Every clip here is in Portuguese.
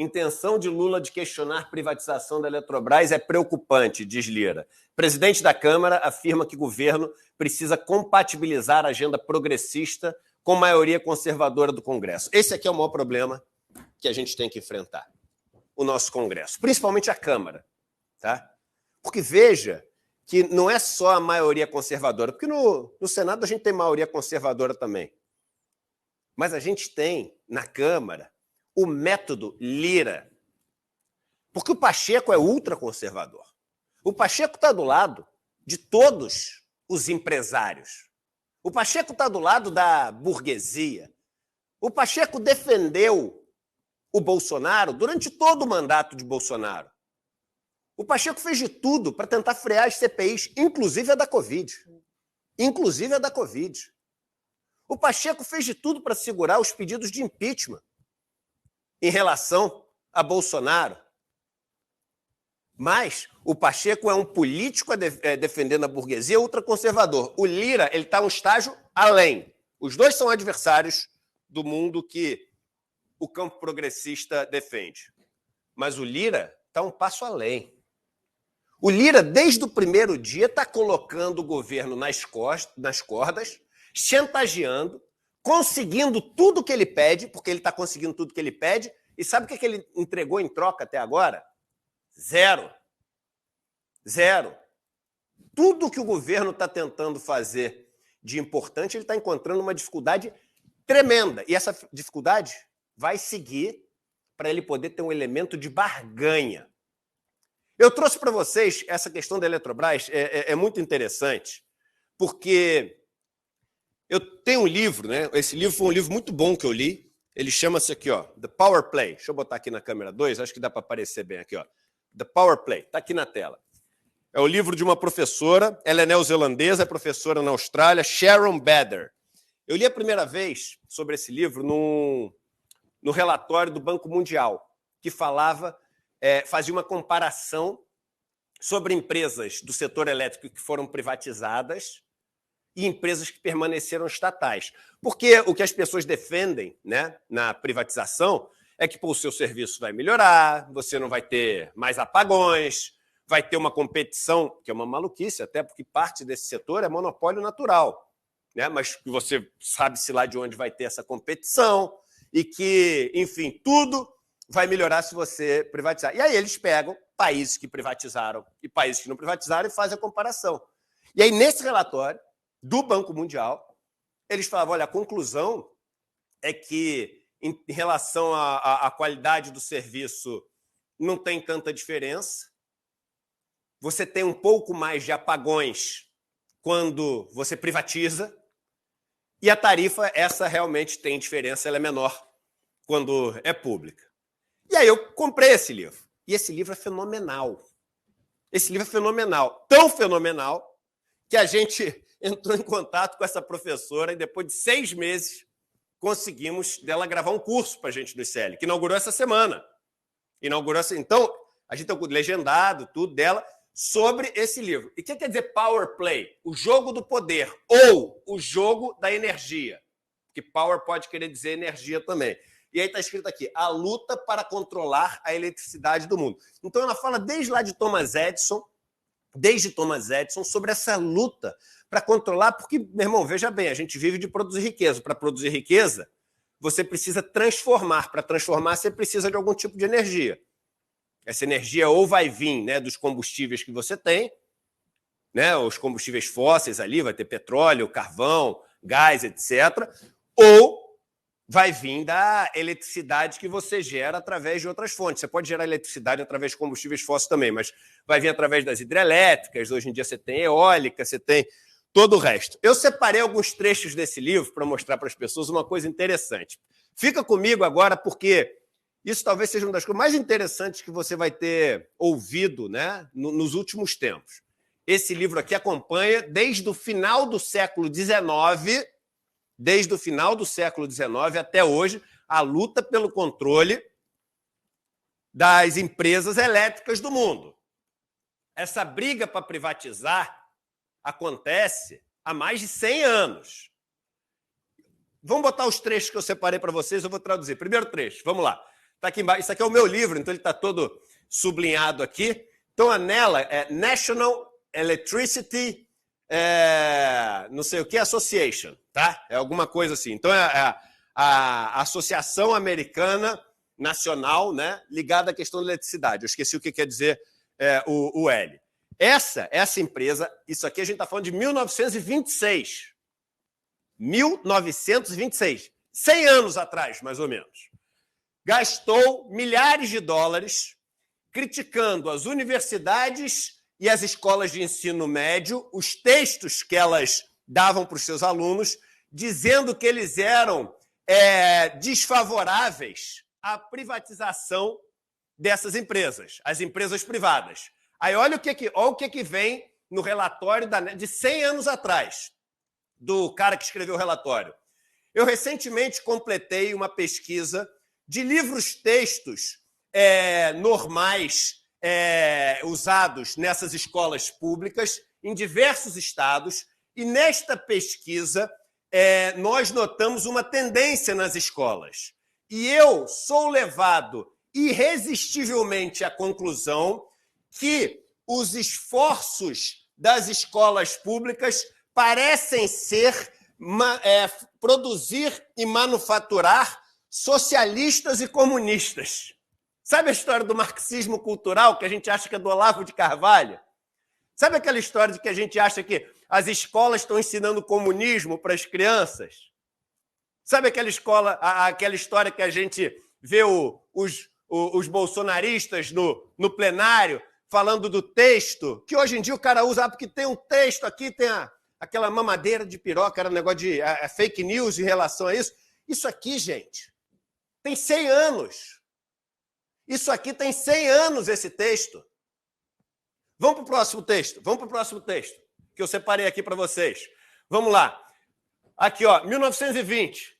Intenção de Lula de questionar privatização da Eletrobras é preocupante, diz Lira. Presidente da Câmara afirma que o governo precisa compatibilizar a agenda progressista com maioria conservadora do Congresso. Esse aqui é o maior problema que a gente tem que enfrentar, o nosso Congresso, principalmente a Câmara. Tá? Porque veja que não é só a maioria conservadora, porque no Senado a gente tem maioria conservadora também. Mas a gente tem, na Câmara, o método Lira. Porque o Pacheco é ultraconservador. O Pacheco está do lado de todos os empresários. O Pacheco está do lado da burguesia. O Pacheco defendeu o Bolsonaro durante todo o mandato de Bolsonaro. O Pacheco fez de tudo para tentar frear as CPIs, inclusive a da Covid. Inclusive a da Covid. O Pacheco fez de tudo para segurar os pedidos de impeachment em relação a Bolsonaro. Mas o Pacheco é um político defendendo a burguesia ultraconservador. O Lira está um estágio além. Os dois são adversários do mundo que o campo progressista defende. Mas o Lira está um passo além. O Lira, desde o primeiro dia, está colocando o governo nas cordas, chantageando, conseguindo tudo que ele pede, porque ele está conseguindo tudo que ele pede, e sabe o que ele entregou em troca até agora? Zero. Zero. Tudo que o governo está tentando fazer de importante, ele está encontrando uma dificuldade tremenda. E essa dificuldade vai seguir para ele poder ter um elemento de barganha. Eu trouxe para vocês essa questão da Eletrobras, é muito interessante, porque eu tenho um livro, né? Esse livro foi um livro muito bom que eu li. Ele chama-se aqui, ó, The Power Play. Deixa eu botar aqui na câmera 2, acho que dá para aparecer bem aqui, ó. The Power Play, está aqui na tela. É o livro de uma professora, ela é neozelandesa, é professora na Austrália, Sharon Bader. Eu li a primeira vez sobre esse livro no relatório do Banco Mundial, que fazia uma comparação sobre empresas do setor elétrico que foram privatizadas e empresas que permaneceram estatais. Porque o que as pessoas defendem, né, na privatização é que o seu serviço vai melhorar, você não vai ter mais apagões, vai ter uma competição, que é uma maluquice, até porque parte desse setor é monopólio natural, né? Mas você sabe-se lá de onde vai ter essa competição e que, enfim, tudo vai melhorar se você privatizar. E aí eles pegam países que privatizaram e países que não privatizaram e fazem a comparação. E aí, nesse relatório do Banco Mundial, eles falavam, olha, a conclusão é que, em relação à qualidade do serviço, não tem tanta diferença. Você tem um pouco mais de apagões quando você privatiza, e a tarifa, essa realmente tem diferença, ela é menor quando é pública. E aí eu comprei esse livro. E esse livro é fenomenal. Esse livro é fenomenal. Tão fenomenal que a gente entrou em contato com essa professora e depois de 6 meses conseguimos dela gravar um curso para a gente no ICL, que inaugurou essa semana. Então, a gente tem um legendado, tudo dela, sobre esse livro. E o que quer dizer Power Play? O jogo do poder ou o jogo da energia. Porque power pode querer dizer energia também. E aí está escrito aqui, a luta para controlar a eletricidade do mundo. Então ela fala desde lá de Thomas Edison, sobre essa luta para controlar, porque, meu irmão, veja bem, a gente vive de produzir riqueza. Para produzir riqueza, você precisa transformar. Para transformar, você precisa de algum tipo de energia. Essa energia ou vai vir, né, dos combustíveis que você tem, né, os combustíveis fósseis ali, vai ter petróleo, carvão, gás, etc., ou vai vir da eletricidade que você gera através de outras fontes. Você pode gerar eletricidade através de combustíveis fósseis também, mas vai vir através das hidrelétricas, hoje em dia você tem eólica, você tem todo o resto. Eu separei alguns trechos desse livro para mostrar para as pessoas uma coisa interessante. Fica comigo agora, porque isso talvez seja uma das coisas mais interessantes que você vai ter ouvido, né, nos últimos tempos. Esse livro aqui acompanha desde o final do século XIX, até hoje, a luta pelo controle das empresas elétricas do mundo. Essa briga para privatizar acontece há mais de 100 anos. Vamos botar os trechos que eu separei para vocês, eu vou traduzir. Primeiro trecho, vamos lá. Está aqui embaixo. Isso aqui é o meu livro, então ele está todo sublinhado aqui. Então, a NELA é National Electricity, não sei o que, Association, tá? É alguma coisa assim. Então, é a Associação Americana Nacional, né, ligada à questão da eletricidade. Eu esqueci o que quer dizer o L. Essa empresa, isso aqui a gente está falando de 1926. 1926. 100 anos atrás, mais ou menos. Gastou milhares de dólares criticando as universidades e as escolas de ensino médio, os textos que elas davam para os seus alunos, dizendo que eles eram desfavoráveis à privatização dessas empresas, as empresas privadas. Aí olha o que vem no relatório de 100 anos atrás, do cara que escreveu o relatório. Eu recentemente completei uma pesquisa de livros-textos normais usados nessas escolas públicas em diversos estados, e nesta pesquisa nós notamos uma tendência nas escolas. E eu sou levado irresistivelmente à conclusão que os esforços das escolas públicas parecem ser produzir e manufaturar socialistas e comunistas. Sabe a história do marxismo cultural, que a gente acha que é do Olavo de Carvalho? Sabe aquela história de que a gente acha que as escolas estão ensinando comunismo para as crianças? Sabe aquela história que a gente vê os bolsonaristas no plenário falando do texto, que hoje em dia o cara usa, porque tem um texto aqui, tem aquela mamadeira de piroca, era um negócio de fake news em relação a isso. Isso aqui, gente, tem 100 anos. Isso aqui tem 100 anos, esse texto. Vamos para o próximo texto. Que eu separei aqui para vocês. Vamos lá. Aqui, ó, 1920.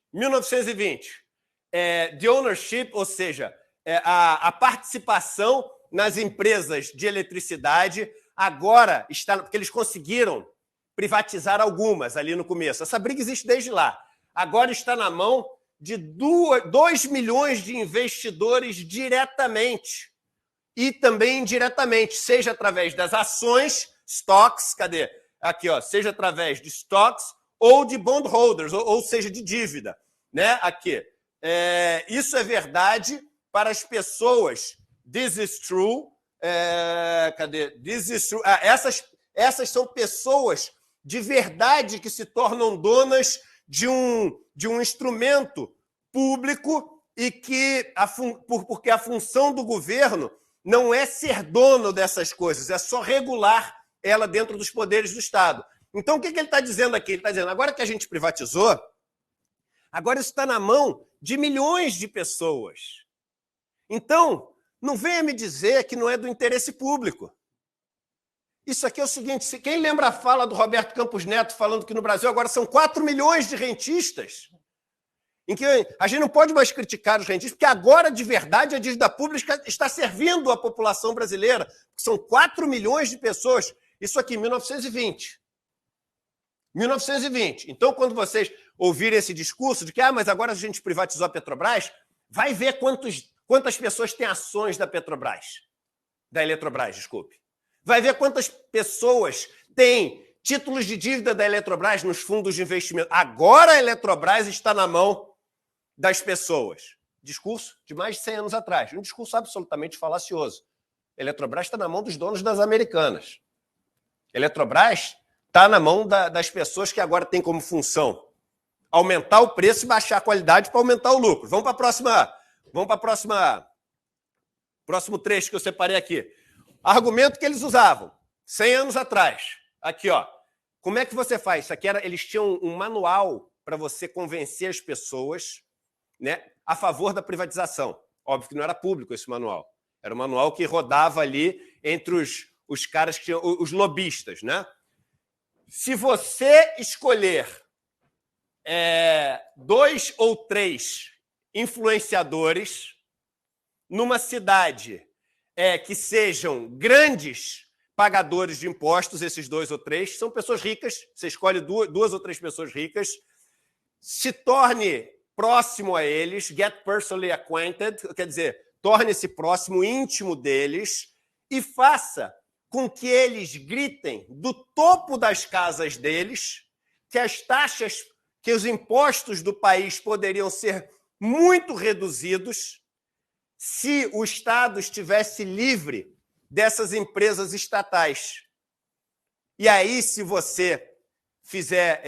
The ownership, ou seja, a participação nas empresas de eletricidade agora está... Porque eles conseguiram privatizar algumas ali no começo. Essa briga existe desde lá. Agora está na mão de 2 milhões de investidores diretamente e também indiretamente, seja através das ações, stocks, cadê? Aqui, ó, seja através de stocks ou de bondholders, ou seja, de dívida, né? Aqui. Isso é verdade para as pessoas. This is true. Cadê? This is true. Essas são pessoas de verdade que se tornam donas de um instrumento público e que porque a função do governo não é ser dono dessas coisas, é só regular ela dentro dos poderes do Estado. Então, o que ele está dizendo aqui? Ele está dizendo, agora que a gente privatizou, agora isso está na mão de milhões de pessoas. Então, não venha me dizer que não é do interesse público. Isso aqui é o seguinte, quem lembra a fala do Roberto Campos Neto falando que no Brasil agora são 4 milhões de rentistas, em que a gente não pode mais criticar os rentistas, porque agora, de verdade, a dívida pública está servindo a população brasileira. São 4 milhões de pessoas. Isso aqui, 1920. 1920. Então, quando vocês ouvirem esse discurso de que mas agora a gente privatizou a Petrobras, vai ver quantas pessoas têm ações da Petrobras. Da Eletrobras, desculpe. Vai ver quantas pessoas têm títulos de dívida da Eletrobras nos fundos de investimento. Agora a Eletrobras está na mão das pessoas. Discurso de mais de 100 anos atrás. Um discurso absolutamente falacioso. A Eletrobras está na mão dos donos das Americanas. A Eletrobras está na mão das pessoas que agora têm como função aumentar o preço e baixar a qualidade para aumentar o lucro. Vamos para a próximo trecho que eu separei aqui. Argumento que eles usavam 100 anos atrás. Aqui, ó. Como é que você faz? Isso aqui eles tinham um manual para você convencer as pessoas, né, a favor da privatização. Óbvio que não era público esse manual. Era um manual que rodava ali entre os caras que tinham os lobistas, né? Se você escolher 2 ou 3 influenciadores numa cidade que sejam grandes pagadores de impostos, esses 2 ou 3, são pessoas ricas, você escolhe 2 ou 3 pessoas ricas, se torne próximo a eles, get personally acquainted, quer dizer, torne-se próximo, íntimo deles, e faça com que eles gritem do topo das casas deles que as taxas, que os impostos do país poderiam ser muito reduzidos se o Estado estivesse livre dessas empresas estatais. E aí, se você fizer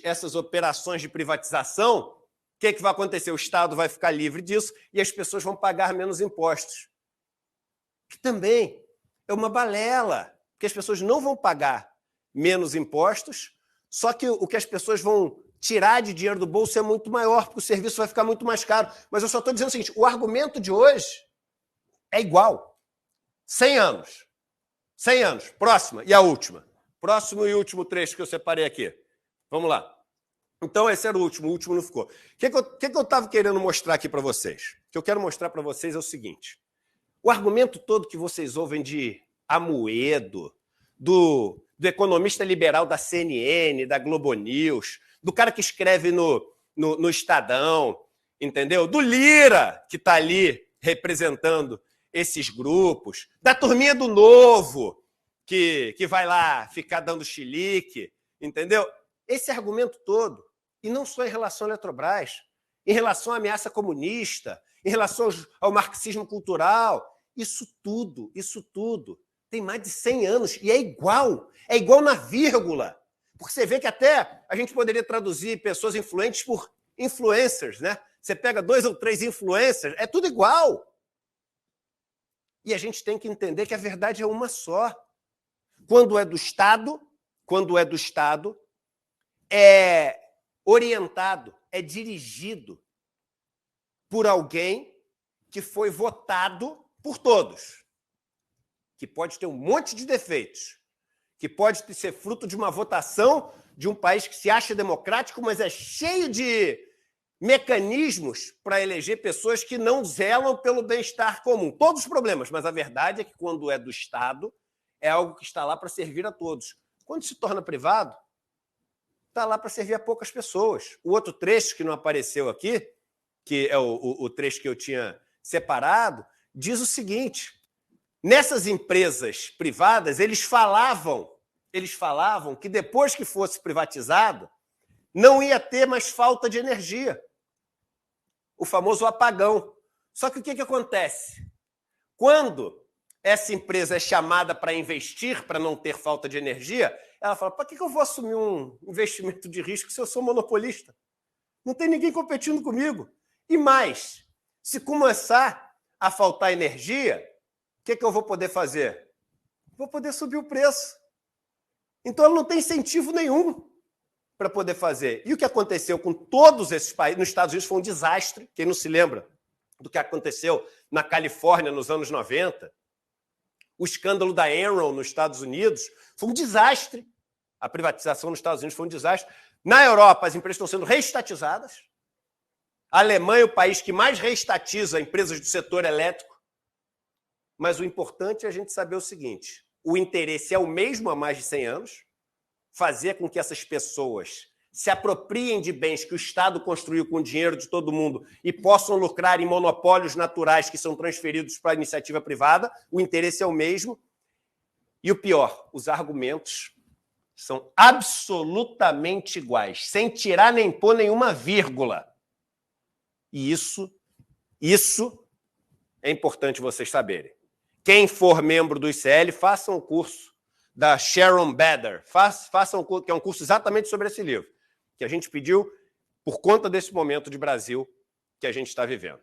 essas operações de privatização, o que vai acontecer? O Estado vai ficar livre disso e as pessoas vão pagar menos impostos. Que também é uma balela, porque as pessoas não vão pagar menos impostos, só que o que as pessoas vão tirar de dinheiro do bolso é muito maior, porque o serviço vai ficar muito mais caro. Mas eu só estou dizendo o seguinte, o argumento de hoje é igual. 100 anos. 100 anos. Próxima e a última. Próximo e último trecho que eu separei aqui. Vamos lá. Então, esse era o último não ficou. O que eu estava querendo mostrar aqui para vocês? O que eu quero mostrar para vocês é o seguinte. O argumento todo que vocês ouvem de Amoedo, do economista liberal da CNN, da Globo News, do cara que escreve no Estadão, entendeu? Do Lira, que está ali representando esses grupos, da turminha do Novo, que vai lá ficar dando chilique, entendeu? Esse argumento todo, e não só em relação à Eletrobras, em relação à ameaça comunista, em relação ao marxismo cultural, isso tudo tem mais de 100 anos e é igual na vírgula. Porque você vê que até a gente poderia traduzir pessoas influentes por influencers, né? Você pega 2 ou 3 influencers, é tudo igual. E a gente tem que entender que a verdade é uma só. Quando é do Estado, é orientado, é dirigido por alguém que foi votado por todos, que pode ter um monte de defeitos, que pode ser fruto de uma votação de um país que se acha democrático, mas é cheio de mecanismos para eleger pessoas que não zelam pelo bem-estar comum. Todos os problemas, mas a verdade é que quando é do Estado, é algo que está lá para servir a todos. Quando se torna privado, está lá para servir a poucas pessoas. O outro trecho que não apareceu aqui, que é o trecho que eu tinha separado, diz o seguinte: nessas empresas privadas, eles falavam que depois que fosse privatizado, não ia ter mais falta de energia. O famoso apagão. Só que o que acontece? Quando essa empresa é chamada para investir, para não ter falta de energia, ela fala, para que eu vou assumir um investimento de risco se eu sou monopolista? Não tem ninguém competindo comigo. E mais, se começar a faltar energia, o que eu vou poder fazer? Vou poder subir o preço. Então, ela não tem incentivo nenhum para poder fazer. E o que aconteceu com todos esses países, nos Estados Unidos, foi um desastre. Quem não se lembra do que aconteceu na Califórnia nos anos 90, o escândalo da Enron nos Estados Unidos foi um desastre. A privatização nos Estados Unidos foi um desastre. Na Europa, as empresas estão sendo reestatizadas. A Alemanha é o país que mais reestatiza empresas do setor elétrico. Mas o importante é a gente saber o seguinte: o interesse é o mesmo há mais de 100 anos, fazer com que essas pessoas se apropriem de bens que o Estado construiu com o dinheiro de todo mundo e possam lucrar em monopólios naturais que são transferidos para a iniciativa privada. O interesse é o mesmo. E o pior, os argumentos são absolutamente iguais, sem tirar nem pôr nenhuma vírgula. E isso é importante vocês saberem. Quem for membro do ICL, façam o curso da Sharon Bader. Façam o curso, que é um curso exatamente sobre esse livro, que a gente pediu por conta desse momento de Brasil que a gente está vivendo.